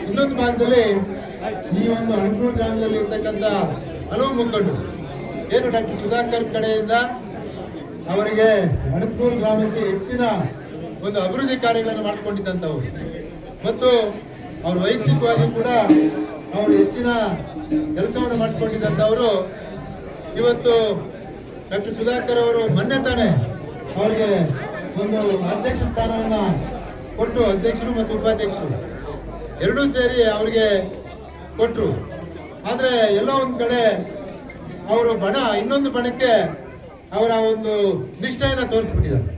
ಇನ್ನೊಂದು ಭಾಗದಲ್ಲಿ ಈ ಒಂದು ಅಣಕೂರು ಗ್ರಾಮದಲ್ಲಿ ಇರ್ತಕ್ಕಂಥ ಹಲವು ಮುಖಂಡರು ಏನು ಡಾಕ್ಟರ್ ಸುಧಾಕರ್ ಕಡೆಯಿಂದ ಅವರಿಗೆ ಅಣಕೂರು ಗ್ರಾಮಕ್ಕೆ ಹೆಚ್ಚಿನ ಒಂದು ಅಭಿವೃದ್ಧಿ ಕಾರ್ಯಗಳನ್ನು ಮಾಡಿಸ್ಕೊಂಡಿದ್ದಂಥವ್ರು ಮತ್ತು ಅವರು ವೈಯಕ್ತಿಕವಾಗಿ ಕೂಡ ಅವರು ಹೆಚ್ಚಿನ ಕೆಲಸವನ್ನು ಮಾಡಿಸ್ಕೊಂಡಿದ್ದಂಥವರು ಇವತ್ತು ಡಾಕ್ಟರ್ ಸುಧಾಕರ್ ಅವರು ಮೊನ್ನೆ ತಾನೇ ಅವರಿಗೆ ಒಂದು ಅಧ್ಯಕ್ಷ ಸ್ಥಾನವನ್ನ ಕೊಟ್ಟು ಅಧ್ಯಕ್ಷರು ಮತ್ತು ಉಪಾಧ್ಯಕ್ಷರು ಎರಡೂ ಸೇರಿ ಅವರಿಗೆ ಕೊಟ್ಟರು. ಆದರೆ ಎಲ್ಲೋ ಒಂದು ಕಡೆ ಅವರು ಬಣ ಇನ್ನೊಂದು ಬಣಕ್ಕೆ ಅವರ ಒಂದು ನಿಷ್ಠೆಯನ್ನು ತೋರಿಸ್ಬಿಟ್ಟಿದ್ದಾರೆ.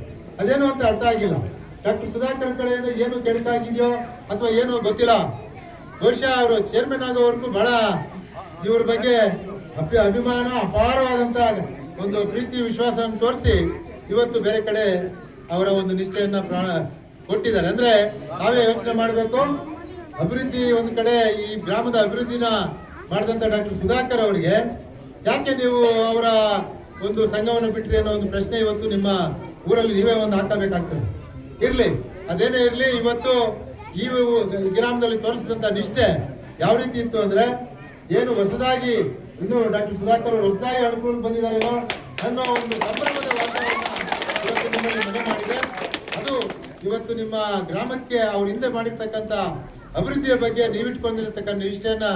ಅದೇನು ಅಂತ ಅರ್ಥ ಆಗಿಲ್ಲ. ಡಾಕ್ಟರ್ ಸುಧಾಕರ್ ಕಡೆಯಿಂದ ಏನು ಕೆಳಕಾಗಿದೆಯೋ ಅಥವಾ ಏನೋ ಗೊತ್ತಿಲ್ಲ. ಬಹುಶಃ ಅವರು ಚೇರ್ಮನ್ ಆಗೋವರೆಗೂ ಬಹಳ ಇವ್ರ ಬಗ್ಗೆ ಅಭಿಮಾನ ಅಪಾರವಾದಂತ ಒಂದು ಪ್ರೀತಿ ವಿಶ್ವಾಸವನ್ನು ತೋರಿಸಿ ಇವತ್ತು ಬೇರೆ ಕಡೆ ಅವರ ಒಂದು ನಿಶ್ಚಯನ್ನ ಕೊಟ್ಟಿದ್ದಾರೆ. ಅಂದ್ರೆ ನಾವೇ ಯೋಚನೆ ಮಾಡಬೇಕು. ಅಭಿವೃದ್ಧಿ ಒಂದು ಕಡೆ ಈ ಗ್ರಾಮದ ಅಭಿವೃದ್ಧಿನ ಮಾಡಿದಂತ ಡಾಕ್ಟರ್ ಸುಧಾಕರ್ ಅವರಿಗೆ ಯಾಕೆ ನೀವು ಅವರ ಒಂದು ಸಂಘವನ್ನು ಬಿಟ್ರಿ ಅನ್ನೋ ಒಂದು ಪ್ರಶ್ನೆ ಇವತ್ತು ನಿಮ್ಮ ಊರಲ್ಲಿ ನೀವೇ ಒಂದು ಹಾಕಬೇಕಾಗ್ತದೆ. ಇರ್ಲಿ, ಅದೇನೇ ಇರ್ಲಿ, ಇವತ್ತು ಈ ಗ್ರಾಮದಲ್ಲಿ ತೋರಿಸಿದಂತ ನಿಷ್ಠೆ ಯಾವ ರೀತಿ ಇತ್ತು ಅಂದ್ರೆ ಏನು ಹೊಸದಾಗಿ ಇನ್ನು ಡಾಕ್ಟರ್ ಸುಧಾಕರ್ ಅವರು ಹೊಸದಾಗಿ ಅಣಕೂರು ಬಂದಿದ್ದಾರೇನೋ ಅನ್ನೋ ಒಂದು ಸಂಭ್ರಮದ ವಾತಾವರಣ ಇವತ್ತು ನಿಮ್ಮಲ್ಲಿ ಮನೆ ಮಾಡಿದೆ. ಅದು ಇವತ್ತು ನಿಮ್ಮ ಗ್ರಾಮಕ್ಕೆ ಅವ್ರ ಹಿಂದೆ ಮಾಡಿರ್ತಕ್ಕಂಥ ಅಭಿವೃದ್ಧಿಯ ಬಗ್ಗೆ ನೀವಿಟ್ಕೊಂಡಿರತಕ್ಕಂಥ ನಿಷ್ಠೆಯನ್ನ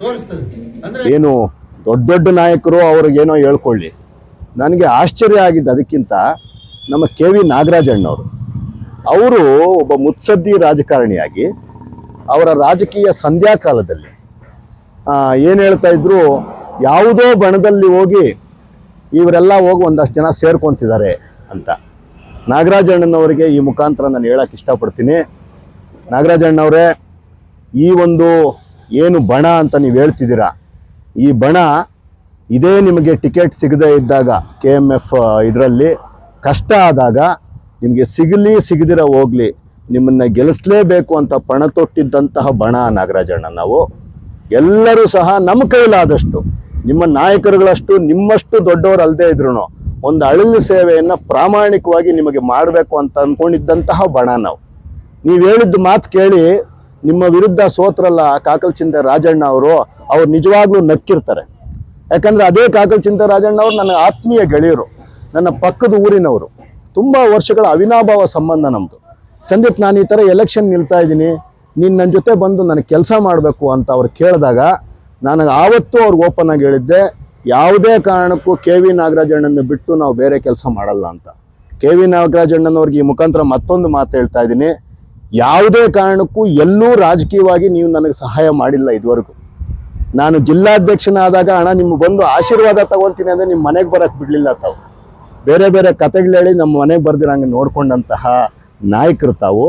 ತೋರಿಸ್ತದೆ. ಅಂದ್ರೆ ಏನು ದೊಡ್ಡ ದೊಡ್ಡ ನಾಯಕರು ಅವ್ರಿಗೇನೋ ಹೇಳ್ಕೊಳ್ಳಿ, ನನಗೆ ಆಶ್ಚರ್ಯ ಆಗಿದ್ದು ಅದಕ್ಕಿಂತ ನಮ್ಮ ಕೆ ವಿ ನಾಗರಾಜಣ್ಣವರು ಅವರು ಒಬ್ಬ ಮುತ್ಸದ್ದಿ ರಾಜಕಾರಣಿಯಾಗಿ ಅವರ ರಾಜಕೀಯ ಸಂಧ್ಯಾಕಾಲದಲ್ಲಿ ಏನು ಹೇಳ್ತಾ ಇದ್ರು, ಯಾವುದೋ ಬಣದಲ್ಲಿ ಹೋಗಿ ಇವರೆಲ್ಲ ಹೋಗಿ ಒಂದಷ್ಟು ಜನ ಸೇರ್ಕೊತಿದ್ದಾರೆ ಅಂತ. ನಾಗರಾಜಣ್ಣನವರಿಗೆ ಈ ಮುಖಾಂತರ ನಾನು ಹೇಳಕ್ಕೆ ಇಷ್ಟಪಡ್ತೀನಿ. ನಾಗರಾಜಣ್ಣವರೇ, ಈ ಒಂದು ಏನು ಬಣ ಅಂತ ನೀವು ಹೇಳ್ತಿದ್ದೀರಾ, ಈ ಬಣ ಇದೇ ನಿಮಗೆ ಟಿಕೆಟ್ ಸಿಗದೇ ಇದ್ದಾಗ KMF ಇದರಲ್ಲಿ ಕಷ್ಟ ಆದಾಗ ನಿಮಗೆ ಸಿಗಲಿ ಸಿಗದಿರ ಹೋಗಲಿ ನಿಮ್ಮನ್ನು ಗೆಲ್ಲಿಸಲೇಬೇಕು ಅಂತ ಪಣ ತೊಟ್ಟಿದ್ದಂತಹ ಬಣ ನಾಗರಾಜಣ್ಣ. ನಾವು ಎಲ್ಲರೂ ಸಹ ನಮ್ಮ ಕೈಲಾದಷ್ಟು ನಿಮ್ಮ ನಾಯಕರುಗಳಷ್ಟು ನಿಮ್ಮಷ್ಟು ದೊಡ್ಡವರು ಅಲ್ಲದೆ ಇದ್ರು ಒಂದು ಅಳಿಲು ಸೇವೆಯನ್ನು ಪ್ರಾಮಾಣಿಕವಾಗಿ ನಿಮಗೆ ಮಾಡಬೇಕು ಅಂತ ಅಂದ್ಕೊಂಡಿದ್ದಂತಹ ಬಣ ನಾವು. ನೀವು ಹೇಳಿದ್ದು ಮಾತು ಕೇಳಿ ನಿಮ್ಮ ವಿರುದ್ಧ ಸೋತ್ರಲ್ಲ ಕಾಕಲಚಿಂತೆ ರಾಜಣ್ಣ ಅವ್ರು ನಿಜವಾಗ್ಲೂ ನಕ್ಕಿರ್ತಾರೆ. ಯಾಕಂದರೆ ಅದೇ ಕಾಕಲಚಿಂತೆ ರಾಜಣ್ಣ ಅವರು ನನ್ನ ಆತ್ಮೀಯ ಗೆಳೆಯರು, ನನ್ನ ಪಕ್ಕದ ಊರಿನವರು, ತುಂಬ ವರ್ಷಗಳ ಅವಿನಾಭಾವ ಸಂಬಂಧ ನಮ್ಮದು. ಸಂದೀಪ್, ನಾನು ಈ ಥರ ಎಲೆಕ್ಷನ್ ನಿಲ್ತಾ ಇದ್ದೀನಿ, ನೀನು ನನ್ನ ಜೊತೆ ಬಂದು ನನಗೆ ಕೆಲಸ ಮಾಡಬೇಕು ಅಂತ ಅವ್ರು ಕೇಳಿದಾಗ ನನಗೆ ಆವತ್ತು ಅವ್ರಿಗೆ ಓಪನ್ ಆಗಿ ಹೇಳಿದ್ದೆ, ಯಾವುದೇ ಕಾರಣಕ್ಕೂ ಕೆ ವಿ ನಾಗರಾಜಣ್ಣನ ಬಿಟ್ಟು ನಾವು ಬೇರೆ ಕೆಲಸ ಮಾಡಲ್ಲ ಅಂತ. ಕೆ ವಿ ನಾಗರಾಜಣ್ಣನವ್ರಿಗೆ ಈ ಮುಖಾಂತರ ಮತ್ತೊಂದು ಮಾತು ಹೇಳ್ತಾ ಇದ್ದೀನಿ, ಯಾವುದೇ ಕಾರಣಕ್ಕೂ ಎಲ್ಲೂ ರಾಜಕೀಯವಾಗಿ ನೀವು ನನಗೆ ಸಹಾಯ ಮಾಡಿಲ್ಲ ಇದುವರೆಗೂ. ನಾನು ಜಿಲ್ಲಾಧ್ಯಕ್ಷನಾದಾಗ ಹಣ ನಿಮ್ಮ ಬಂದು ಆಶೀರ್ವಾದ ತಗೊತೀನಿ ಅಂದರೆ ನಿಮ್ಮ ಮನೆಗೆ ಬರೋಕ್ಕೆ ಬಿಡಲಿಲ್ಲ ತಾವು. ಬೇರೆ ಬೇರೆ ಕತೆಗಳು ಹೇಳಿ ನಮ್ಮ ಮನೆಗೆ ಬರ್ದಿರಂಗೆ ನೋಡ್ಕೊಂಡಂತಹ ನಾಯಕರು ತಾವು.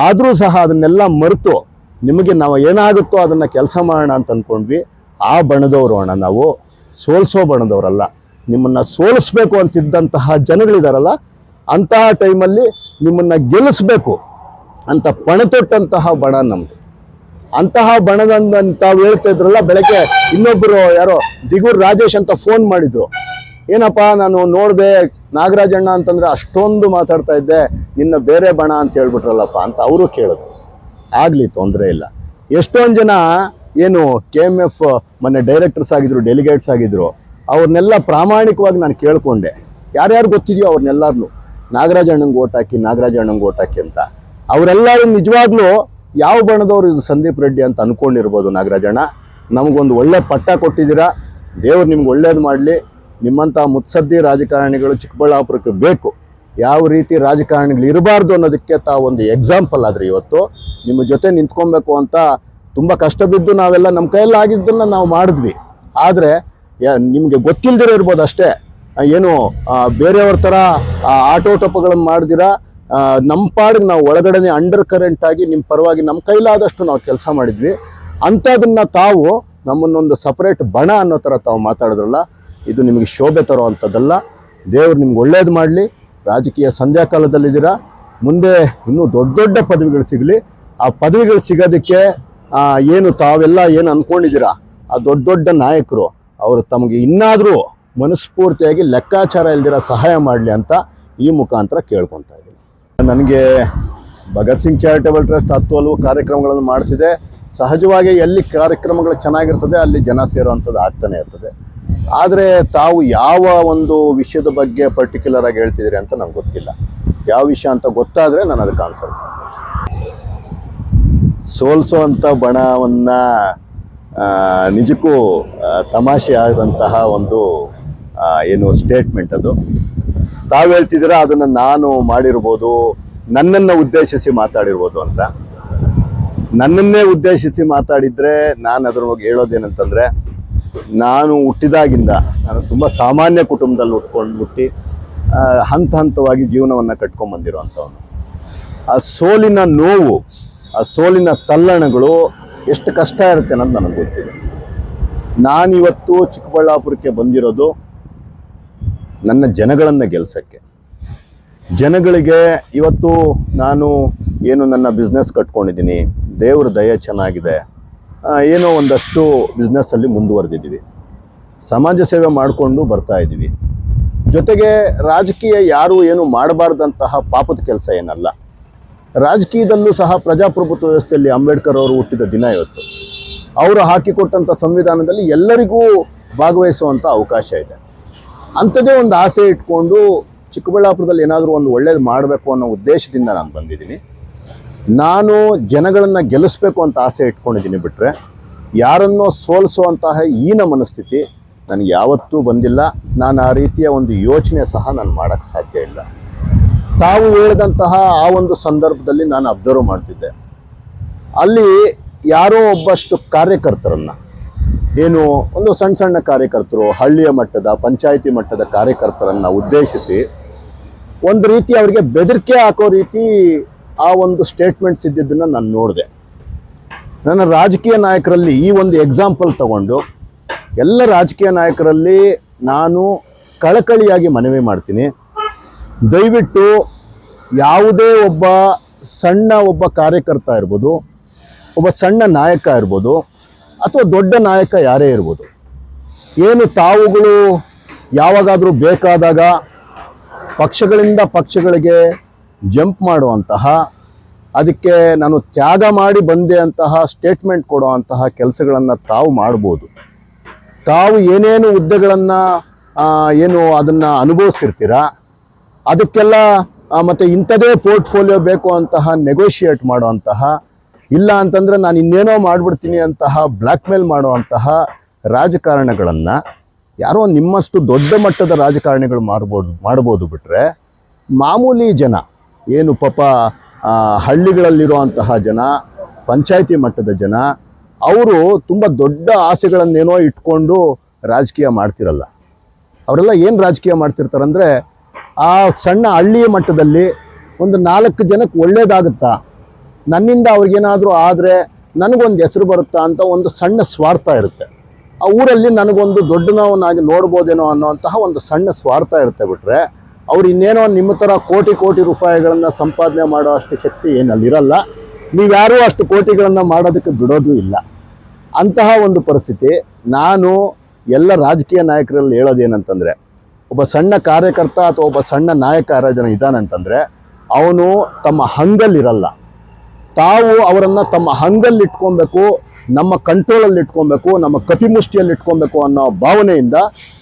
ಆದರೂ ಸಹ ಅದನ್ನೆಲ್ಲ ಮರೆತು ನಿಮಗೆ ನಾವು ಏನಾಗುತ್ತೋ ಅದನ್ನು ಕೆಲಸ ಮಾಡೋಣ ಅಂತ ಅಂದ್ಕೊಂಡ್ವಿ. ಆ ಬಣದವರು ಅಣ್ಣ, ನಾವು ಸೋಲಿಸೋ ಬಣದವರಲ್ಲ. ನಿಮ್ಮನ್ನು ಸೋಲಿಸ್ಬೇಕು ಅಂತಿದ್ದಂತಹ ಜನಗಳಿದಾರಲ್ಲ, ಅಂತಹ ಟೈಮಲ್ಲಿ ನಿಮ್ಮನ್ನು ಗೆಲ್ಲಿಸ್ಬೇಕು ಅಂತ ಪಣತೊಟ್ಟಂತಹ ಬಣ ನಮ್ಮದು. ಅಂತಹ ಬಣದಂತ ತಾವು ಹೇಳ್ತಾ ಇದ್ರಲ್ಲ, ಬೆಳಗ್ಗೆ ಇನ್ನೊಬ್ಬರು ಯಾರೋ ದಿಗೂರ್ ರಾಜೇಶ್ ಅಂತ ಫೋನ್ ಮಾಡಿದ್ರು. ಏನಪ್ಪ ನಾನು ನೋಡಿದೆ ನಾಗರಾಜಣ್ಣ ಅಂತಂದರೆ ಅಷ್ಟೊಂದು ಮಾತಾಡ್ತಾ ಇದ್ದೆ, ನಿನ್ನ ಬೇರೆ ಬಣ ಅಂತ ಹೇಳ್ಬಿಟ್ರಲ್ಲಪ್ಪ ಅಂತ ಅವರು ಕೇಳಿದ್ರು. ಆಗಲಿ, ತೊಂದರೆ ಇಲ್ಲ. ಎಷ್ಟೊಂದು ಜನ ಏನು KMF ಮೊನ್ನೆ ಡೈರೆಕ್ಟರ್ಸ್ ಆಗಿದ್ರು, ಡೆಲಿಗೇಟ್ಸ್ ಆಗಿದ್ರು, ಅವ್ರನ್ನೆಲ್ಲ ಪ್ರಾಮಾಣಿಕವಾಗಿ ನಾನು ಕೇಳಿಕೊಂಡೆ. ಯಾರ್ಯಾರು ಗೊತ್ತಿದೆಯೋ ಅವ್ರನ್ನೆಲ್ಲರನ್ನು ನಾಗರಾಜಣ್ಣಂಗೆ ಓಟ್ ಹಾಕಿ, ನಾಗರಾಜಣ್ಣಂಗೆ ಓಟ್ ಹಾಕಿ ಅಂತ. ಅವರೆಲ್ಲರೂ ನಿಜವಾಗ್ಲೂ ಯಾವ ಬಣದವರು ಇದು ಸಂದೀಪ್ ರೆಡ್ಡಿ ಅಂತ ಅಂದ್ಕೊಂಡಿರ್ಬೋದು. ನಾಗರಾಜಣ್ಣ, ನಮಗೊಂದು ಒಳ್ಳೆ ಪಟ್ಟ ಕೊಟ್ಟಿದ್ದೀರಾ, ದೇವ್ರು ನಿಮ್ಗೆ ಒಳ್ಳೇದು ಮಾಡಲಿ. ನಿಮ್ಮಂಥ ಮುತ್ಸದ್ದಿ ರಾಜಕಾರಣಿಗಳು ಚಿಕ್ಕಬಳ್ಳಾಪುರಕ್ಕೆ ಬೇಕು. ಯಾವ ರೀತಿ ರಾಜಕಾರಣಿಗಳು ಇರಬಾರ್ದು ಅನ್ನೋದಕ್ಕೆ ತಾವೊಂದು ಎಕ್ಸಾಂಪಲ್ ಆದರೆ ಇವತ್ತು ನಿಮ್ಮ ಜೊತೆ ನಿಂತ್ಕೊಬೇಕು ಅಂತ ತುಂಬ ಕಷ್ಟ ಬಿದ್ದು ನಾವೆಲ್ಲ ನಮ್ಮ ಕೈಯಲ್ಲಿ ಆಗಿದ್ದನ್ನು ನಾವು ಮಾಡಿದ್ವಿ. ಆದರೆ ನಿಮಗೆ ಗೊತ್ತಿಲ್ಲದಿರೋ ಇರ್ಬೋದು ಅಷ್ಟೇ, ಏನು ಬೇರೆಯವ್ರ ಥರ ಆಟೋಟಪಗಳನ್ನು ಮಾಡ್ದಿರಾ ನಮ್ಮ ಪಾಡಿಗೆ ನಾವು ಒಳಗಡೆ ಅಂಡರ್ ಕರೆಂಟ್ ಆಗಿ ನಿಮ್ಮ ಪರವಾಗಿ ನಮ್ಮ ಕೈಲಾದಷ್ಟು ನಾವು ಕೆಲಸ ಮಾಡಿದ್ವಿ. ಅಂಥದನ್ನು ತಾವು ನಮ್ಮನ್ನೊಂದು ಸಪ್ರೇಟ್ ಬಣ ಅನ್ನೋ ಥರ ತಾವು ಮಾತಾಡಿದ್ರಲ್ಲ, ಇದು ನಿಮಗೆ ಶೋಭೆ ತರೋ ಅಂಥದ್ದಲ್ಲ. ದೇವ್ರು ನಿಮ್ಗೆ ಒಳ್ಳೇದು ಮಾಡಲಿ. ರಾಜಕೀಯ ಸಂಧ್ಯಾಕಾಲದಲ್ಲಿದ್ದೀರಾ, ಮುಂದೆ ಇನ್ನೂ ದೊಡ್ಡ ದೊಡ್ಡ ಪದವಿಗಳು ಸಿಗಲಿ. ಆ ಪದವಿಗಳು ಸಿಗೋದಕ್ಕೆ ಏನು ತಾವೆಲ್ಲ ಏನು ಅಂದ್ಕೊಂಡಿದ್ದೀರಾ, ಆ ದೊಡ್ಡ ದೊಡ್ಡ ನಾಯಕರು ಅವರು ತಮಗೆ ಇನ್ನಾದರೂ ಮನಸ್ಫೂರ್ತಿಯಾಗಿ ಲೆಕ್ಕಾಚಾರ ಇಲ್ದಿರ ಸಹಾಯ ಮಾಡಲಿ ಅಂತ ಈ ಮುಖಾಂತರ ಕೇಳ್ಕೊತಾ ಇದ್ದೀನಿ. ನನಗೆ ಭಗತ್ ಸಿಂಗ್ ಚಾರಿಟೇಬಲ್ ಟ್ರಸ್ಟ್ 10 ಹಲವು ಕಾರ್ಯಕ್ರಮಗಳನ್ನು ಮಾಡ್ತಿದೆ. ಸಹಜವಾಗಿ ಎಲ್ಲಿ ಕಾರ್ಯಕ್ರಮಗಳು ಚೆನ್ನಾಗಿರ್ತದೆ ಅಲ್ಲಿ ಜನ ಸೇರುವಂಥದ್ದು ಆಗ್ತಾನೆ ಇರ್ತದೆ. ಆದರೆ ತಾವು ಯಾವ ಒಂದು ವಿಷಯದ ಬಗ್ಗೆ ಪರ್ಟಿಕ್ಯುಲರ್ ಆಗಿ ಹೇಳ್ತಿದ್ದೀರಿ ಅಂತ ನಂಗೆ ಗೊತ್ತಿಲ್ಲ. ಯಾವ ವಿಷಯ ಅಂತ ಗೊತ್ತಾದರೆ ನಾನು ಅದಕ್ಕೆ ಆನ್ಸರ್ ಮಾಡ್ತೀನಿ. ಸೋಲ್ಸೋವಂಥ ಬಣವನ್ನು ನಿಜಕ್ಕೂ ತಮಾಷೆ ಆದಂತಹ ಒಂದು ಏನು ಸ್ಟೇಟ್ಮೆಂಟ್ ಅದು. ತಾವು ಹೇಳ್ತಿದ್ದೀರಾ ಅದನ್ನು ನಾನು ಮಾಡಿರ್ಬೋದು, ನನ್ನನ್ನು ಉದ್ದೇಶಿಸಿ ಮಾತಾಡಿರ್ಬೋದು ಅಂತ. ನನ್ನನ್ನೇ ಉದ್ದೇಶಿಸಿ ಮಾತಾಡಿದರೆ ನಾನು ಅದ್ರ ಬಗ್ಗೆ ಹೇಳೋದೇನಂತಂದರೆ, ನಾನು ಹುಟ್ಟಿದಾಗಿಂದ ನಾನು ತುಂಬ ಸಾಮಾನ್ಯ ಕುಟುಂಬದಲ್ಲಿ ಹುಟ್ಟಿ ಹಂತ ಹಂತವಾಗಿ ಜೀವನವನ್ನು ಕಟ್ಕೊಂಡ್ಬಂದಿರೋವಂಥವನು. ಆ ಸೋಲಿನ ನೋವು, ಆ ಸೋಲಿನ ತಲ್ಲಣಗಳು ಎಷ್ಟು ಕಷ್ಟ ಇರುತ್ತೆ ಅನ್ನೋದು ನನಗೆ ಗೊತ್ತಿದೆ. ನಾನಿವತ್ತು ಚಿಕ್ಕಬಳ್ಳಾಪುರಕ್ಕೆ ಬಂದಿರೋದು ನನ್ನ ಜನಗಳನ್ನು ಗೆಲ್ಸೋಕ್ಕೆ. ಜನಗಳಿಗೆ ಇವತ್ತು ನಾನು ಏನು ನನ್ನ ಬಿಸ್ನೆಸ್ ಕಟ್ಕೊಂಡಿದ್ದೀನಿ, ದೇವ್ರ ದಯೆ ಚೆನ್ನಾಗಿದೆ, ಏನೋ ಒಂದಷ್ಟು ಬಿಸ್ನೆಸ್ಸಲ್ಲಿ ಮುಂದುವರೆದಿದ್ದೀವಿ, ಸಮಾಜ ಸೇವೆ ಮಾಡಿಕೊಂಡು ಬರ್ತಾ ಇದ್ದೀವಿ. ಜೊತೆಗೆ ರಾಜಕೀಯ ಯಾರು ಏನು ಮಾಡಬಾರ್ದಂತಹ ಪಾಪದ ಕೆಲಸ ಏನಲ್ಲ. ರಾಜಕೀಯದಲ್ಲೂ ಸಹ ಪ್ರಜಾಪ್ರಭುತ್ವ ವ್ಯವಸ್ಥೆಯಲ್ಲಿ ಅಂಬೇಡ್ಕರ್ ಅವರು ಹುಟ್ಟಿದ ದಿನ ಇವತ್ತು. ಅವರು ಹಾಕಿಕೊಟ್ಟಂಥ ಸಂವಿಧಾನದಲ್ಲಿ ಎಲ್ಲರಿಗೂ ಭಾಗವಹಿಸುವಂಥ ಅವಕಾಶ ಇದೆ. ಅಂಥದ್ದೇ ಒಂದು ಆಸೆ ಇಟ್ಕೊಂಡು ಚಿಕ್ಕಬಳ್ಳಾಪುರದಲ್ಲಿ ಏನಾದರೂ ಒಂದು ಒಳ್ಳೇದು ಮಾಡಬೇಕು ಅನ್ನೋ ಉದ್ದೇಶದಿಂದ ನಾನು ಬಂದಿದ್ದೀನಿ. ನಾನು ಜನಗಳನ್ನು ಗೆಲ್ಲಿಸ್ಬೇಕು ಅಂತ ಆಸೆ ಇಟ್ಕೊಂಡಿದ್ದೀನಿ. ಬಿಟ್ಟರೆ ಯಾರನ್ನೋ ಸೋಲಿಸುವಂತಹ ಹೀನ ಮನಸ್ಥಿತಿ ನನಗೆ ಯಾವತ್ತೂ ಬಂದಿಲ್ಲ. ನಾನು ಆ ರೀತಿಯ ಒಂದು ಯೋಚನೆ ಸಹ ನಾನು ಮಾಡೋಕ್ಕೆ ಸಾಧ್ಯ ಇಲ್ಲ. ತಾವು ಹೇಳಿದಂತಹ ಆ ಒಂದು ಸಂದರ್ಭದಲ್ಲಿ ನಾನು ಅಬ್ಸರ್ವ್ ಮಾಡ್ತಿದ್ದೆ. ಅಲ್ಲಿ ಯಾರೋ ಒಬ್ಬಷ್ಟು ಕಾರ್ಯಕರ್ತರನ್ನು, ಏನು ಒಂದು ಸಣ್ಣ ಸಣ್ಣ ಕಾರ್ಯಕರ್ತರು, ಹಳ್ಳಿಯ ಮಟ್ಟದ ಪಂಚಾಯಿತಿ ಮಟ್ಟದ ಕಾರ್ಯಕರ್ತರನ್ನು ಉದ್ದೇಶಿಸಿ ಒಂದು ರೀತಿ ಅವರಿಗೆ ಬೆದರಿಕೆ ಹಾಕೋ ರೀತಿ ಆ ಒಂದು ಸ್ಟೇಟ್ಮೆಂಟ್ಸ್ ಇದ್ದಿದ್ದನ್ನು ನಾನು ನೋಡಿದೆ. ನನ್ನ ರಾಜಕೀಯ ನಾಯಕರಲ್ಲಿ ಈ ಒಂದು ಎಕ್ಸಾಂಪಲ್ ತಗೊಂಡು ಎಲ್ಲ ರಾಜಕೀಯ ನಾಯಕರಲ್ಲಿ ನಾನು ಕಳಕಳಿಯಾಗಿ ಮನವಿ ಮಾಡ್ತೀನಿ, ದಯವಿಟ್ಟು ಯಾವುದೇ ಒಬ್ಬ ಕಾರ್ಯಕರ್ತ ಇರ್ಬೋದು, ಒಬ್ಬ ಸಣ್ಣ ನಾಯಕ ಇರ್ಬೋದು, ಅಥವಾ ದೊಡ್ಡ ನಾಯಕ ಯಾರೇ ಇರ್ಬೋದು, ಏನು ತಾವುಗಳು ಯಾವಾಗಾದರೂ ಬೇಕಾದಾಗ ಪಕ್ಷಗಳಿಂದ ಪಕ್ಷಗಳಿಗೆ ಜಂಪ್ ಮಾಡುವಂತಹ, ಅದಕ್ಕೆ ನಾನು ತ್ಯಾಗ ಮಾಡಿ ಬಂದೆ ಅಂತಹ ಸ್ಟೇಟ್ಮೆಂಟ್ ಕೊಡುವಂತಹ ಕೆಲಸಗಳನ್ನು ತಾವು ಮಾಡ್ಬೋದು. ತಾವು ಏನೇನು ಹುದ್ದೆಗಳನ್ನು ಏನು ಅದನ್ನು ಅನುಭವಿಸ್ತಿರ್ತೀರ, ಅದಕ್ಕೆಲ್ಲ ಮತ್ತು ಇಂಥದೇ ಪೋರ್ಟ್ಫೋಲಿಯೋ ಬೇಕು ಅಂತಹ ನೆಗೋಷಿಯೇಟ್ ಮಾಡುವಂತಹ, ಇಲ್ಲ ಅಂತಂದರೆ ನಾನು ಇನ್ನೇನೋ ಮಾಡಿಬಿಡ್ತೀನಿ ಅಂತಹ ಬ್ಲ್ಯಾಕ್ ಮೇಲ್ ಮಾಡುವಂತಹ ರಾಜಕಾರಣಗಳನ್ನು ಯಾರೋ ನಿಮ್ಮಷ್ಟು ದೊಡ್ಡ ಮಟ್ಟದ ರಾಜಕಾರಣಿಗಳು ಮಾಡ್ಬೋದು. ಬಿಟ್ಟರೆ ಮಾಮೂಲಿ ಜನ, ಏನು ಪಾಪ ಹಳ್ಳಿಗಳಲ್ಲಿರುವಂತಹ ಜನ, ಪಂಚಾಯಿತಿ ಮಟ್ಟದ ಜನ, ಅವರು ತುಂಬ ದೊಡ್ಡ ಆಸೆಗಳನ್ನೇನೋ ಇಟ್ಕೊಂಡು ರಾಜಕೀಯ ಮಾಡ್ತಿರಲ್ಲ. ಅವರೆಲ್ಲ ಏನು ರಾಜಕೀಯ ಮಾಡ್ತಿರ್ತಾರಂದರೆ, ಆ ಸಣ್ಣ ಹಳ್ಳಿಯ ಮಟ್ಟದಲ್ಲಿ ಒಂದು 4 ಜನಕ್ಕೆ ಒಳ್ಳೇದಾಗುತ್ತಾ, ನನ್ನಿಂದ ಅವ್ರಿಗೇನಾದರೂ ಆದರೆ ನನಗೊಂದು ಹೆಸರು ಬರುತ್ತಾ ಅಂತ ಒಂದು ಸಣ್ಣ ಸ್ವಾರ್ಥ ಇರುತ್ತೆ. ಆ ಊರಲ್ಲಿ ನನಗೊಂದು ದೊಡ್ಡನವನಾಗಿ ನೋಡ್ಬೋದೇನೋ ಅನ್ನೋಂತಹ ಒಂದು ಸಣ್ಣ ಸ್ವಾರ್ಥ ಇರುತ್ತೆ. ಬಿಟ್ಟರೆ ಅವ್ರು ಇನ್ನೇನೋ ನಿಮ್ಮ ಥರ ಕೋಟಿ ರೂಪಾಯಿಗಳನ್ನು ಸಂಪಾದನೆ ಮಾಡೋ ಅಷ್ಟು ಶಕ್ತಿ ಏನಲ್ಲಿರಲ್ಲ. ನೀವ್ಯಾರೂ ಅಷ್ಟು ಕೋಟಿಗಳನ್ನು ಮಾಡೋದಕ್ಕೆ ಬಿಡೋದು ಇಲ್ಲ. ಅಂತಹ ಒಂದು ಪರಿಸ್ಥಿತಿ. ನಾನು ಎಲ್ಲ ರಾಜಕೀಯ ನಾಯಕರಲ್ಲಿ ಹೇಳೋದೇನಂತಂದರೆ, ಒಬ್ಬ ಸಣ್ಣ ಕಾರ್ಯಕರ್ತ ಅಥವಾ ಒಬ್ಬ ಸಣ್ಣ ನಾಯಕ ಯಾರಾಜನ ಇದ್ದಾನಂತಂದರೆ ಅವನು ತಮ್ಮ ಹಂಗಲ್ಲಿರಲ್ಲ. ತಾವು ಅವರನ್ನು ತಮ್ಮ ಹಂಗಲ್ಲಿ ಇಟ್ಕೊಬೇಕು, ನಮ್ಮ ಕಂಟ್ರೋಲಲ್ಲಿ ಇಟ್ಕೊಬೇಕು, ನಮ್ಮ ಕಪಿಮುಷ್ಟಿಯಲ್ಲಿ ಇಟ್ಕೊಬೇಕು ಅನ್ನೋ ಭಾವನೆಯಿಂದ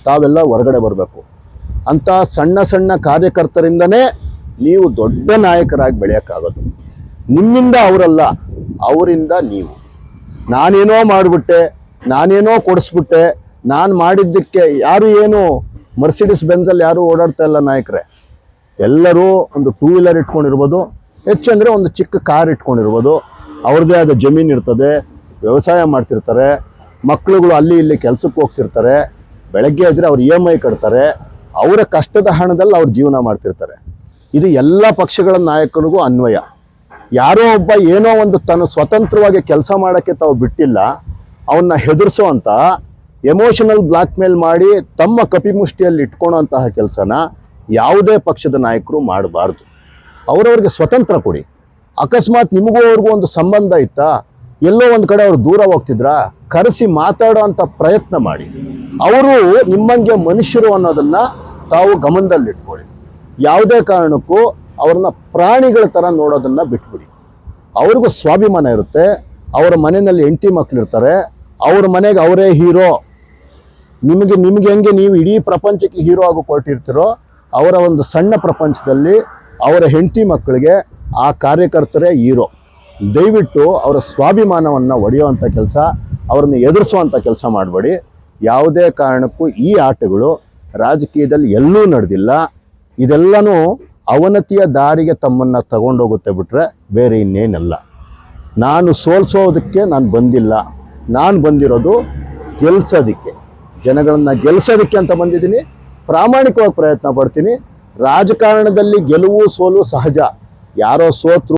ತಾವೆಲ್ಲ ಹೊರಗಡೆ ಬರಬೇಕು. ಅಂಥ ಸಣ್ಣ ಸಣ್ಣ ಕಾರ್ಯಕರ್ತರಿಂದನೇ ನೀವು ದೊಡ್ಡ ನಾಯಕರಾಗಿ ಬೆಳೆಯೋಕ್ಕಾಗೋದು. ನಿಮ್ಮಿಂದ ಅವರಲ್ಲ, ಅವರಿಂದ ನೀವು. ನಾನೇನೋ ಮಾಡಿಬಿಟ್ಟೆ, ನಾನೇನೋ ಕೊಡಿಸ್ಬಿಟ್ಟೆ, ನಾನು ಮಾಡಿದ್ದಕ್ಕೆ ಯಾರು ಏನು ಮರ್ಸಿಡಿಸ್ ಬೆಂಜಲ್ಲಿ ಯಾರೂ ಓಡಾಡ್ತಾ ಇಲ್ಲ ನಾಯಕರೇ. ಎಲ್ಲರೂ ಒಂದು 2 ವೀಲರ್ ಇಟ್ಕೊಂಡಿರ್ಬೋದು, ಹೆಚ್ಚಂದರೆ ಒಂದು ಚಿಕ್ಕ ಕಾರ್ ಇಟ್ಕೊಂಡಿರ್ಬೋದು, ಅವ್ರದ್ದೇ ಆದ ಜಮೀನು ಇರ್ತದೆ, ವ್ಯವಸಾಯ ಮಾಡ್ತಿರ್ತಾರೆ, ಮಕ್ಕಳುಗಳು ಅಲ್ಲಿ ಇಲ್ಲಿ ಕೆಲಸಕ್ಕೆ ಹೋಗ್ತಿರ್ತಾರೆ, ಬೆಳಗ್ಗೆ ಇದ್ದರೆ ಅವ್ರು EMI ಕಟ್ತಾರೆ, ಅವರ ಕಷ್ಟದ ಹಣದಲ್ಲಿ ಅವ್ರು ಜೀವನ ಮಾಡ್ತಿರ್ತಾರೆ. ಇದು ಎಲ್ಲ ಪಕ್ಷಗಳ ನಾಯಕರಿಗೂ ಅನ್ವಯ. ಯಾರೋ ಒಬ್ಬ ಏನೋ ಒಂದು ತನ್ನ ಸ್ವತಂತ್ರವಾಗಿ ಕೆಲಸ ಮಾಡೋಕ್ಕೆ ತಾವು ಬಿಟ್ಟಿಲ್ಲ, ಅವನ್ನ ಹೆದರಿಸೋವಂಥ, ಎಮೋಷನಲ್ ಬ್ಲ್ಯಾಕ್ ಮೇಲ್ ಮಾಡಿ ತಮ್ಮ ಕಪಿಮುಷ್ಟಿಯಲ್ಲಿ ಇಟ್ಕೊಳ್ಳೋಂತಹ ಕೆಲಸನ ಯಾವುದೇ ಪಕ್ಷದ ನಾಯಕರು ಮಾಡಬಾರ್ದು. ಅವರವ್ರಿಗೆ ಸ್ವತಂತ್ರ ಕೊಡಿ. ಅಕಸ್ಮಾತ್ ನಿಮಗೂ ಅವ್ರಿಗೂ ಒಂದು ಸಂಬಂಧ ಇತ್ತಾ, ಎಲ್ಲೋ ಒಂದು ಕಡೆ ಅವ್ರು ದೂರ ಹೋಗ್ತಿದ್ರಾ, ಕರೆಸಿ ಮಾತಾಡೋ ಅಂಥ ಪ್ರಯತ್ನ ಮಾಡಿ. ಅವರು ನಿಮ್ಮಂಗೆ ಮನುಷ್ಯರು ಅನ್ನೋದನ್ನು ತಾವು ಗಮನದಲ್ಲಿಟ್ಕೊಳ್ಳಿ. ಯಾವುದೇ ಕಾರಣಕ್ಕೂ ಅವ್ರನ್ನ ಪ್ರಾಣಿಗಳ ಥರ ನೋಡೋದನ್ನು ಬಿಟ್ಬಿಡಿ. ಅವ್ರಿಗೂ ಸ್ವಾಭಿಮಾನ ಇರುತ್ತೆ, ಅವರ ಮನೆಯಲ್ಲಿ ಹೆಂಡತಿ ಮಕ್ಕಳಿರ್ತಾರೆ, ಅವ್ರ ಮನೆಗೆ ಅವರೇ ಹೀರೋ. ನಿಮಗೆ ಹೆಂಗೆ ನೀವು ಇಡೀ ಪ್ರಪಂಚಕ್ಕೆ ಹೀರೋ ಆಗಿ ಕೊಟ್ಟಿರ್ತೀರೋ, ಅವರ ಒಂದು ಸಣ್ಣ ಪ್ರಪಂಚದಲ್ಲಿ ಅವರ ಹೆಂಡತಿ ಮಕ್ಕಳಿಗೆ ಆ ಕಾರ್ಯಕರ್ತರೇ ಹೀರೋ. ದಯವಿಟ್ಟು ಅವರ ಸ್ವಾಭಿಮಾನವನ್ನು ಒಡೆಯುವಂಥ ಕೆಲಸ, ಅವ್ರನ್ನ ಎದುರಿಸುವಂಥ ಕೆಲಸ ಮಾಡಬೇಡಿ. ಯಾವುದೇ ಕಾರಣಕ್ಕೂ ಈ ಆಟಗಳು ರಾಜಕೀಯದಲ್ಲಿ ಎಲ್ಲೂ ನಡೆದಿಲ್ಲ. ಇದೆಲ್ಲನೂ ಅವನತಿಯ ದಾರಿಗೆ ತಮ್ಮನ್ನು ತಗೊಂಡೋಗುತ್ತೆ ಬಿಟ್ಟರೆ ಬೇರೆ ಇನ್ನೇನಲ್ಲ. ನಾನು ಸೋಲ್ಸೋದಕ್ಕೆ ನಾನು ಬಂದಿಲ್ಲ, ನಾನು ಬಂದಿರೋದು ಗೆಲ್ಸೋದಕ್ಕೆ, ಜನಗಳನ್ನು ಗೆಲ್ಸೋದಕ್ಕೆ ಅಂತ ಬಂದಿದ್ದೀನಿ. ಪ್ರಾಮಾಣಿಕವಾಗಿ ಪ್ರಯತ್ನ ಪಡ್ತೀನಿ. ರಾಜಕಾರಣದಲ್ಲಿ ಗೆಲುವು ಸೋಲು ಸಹಜ. ಯಾರೋ ಸೋತರು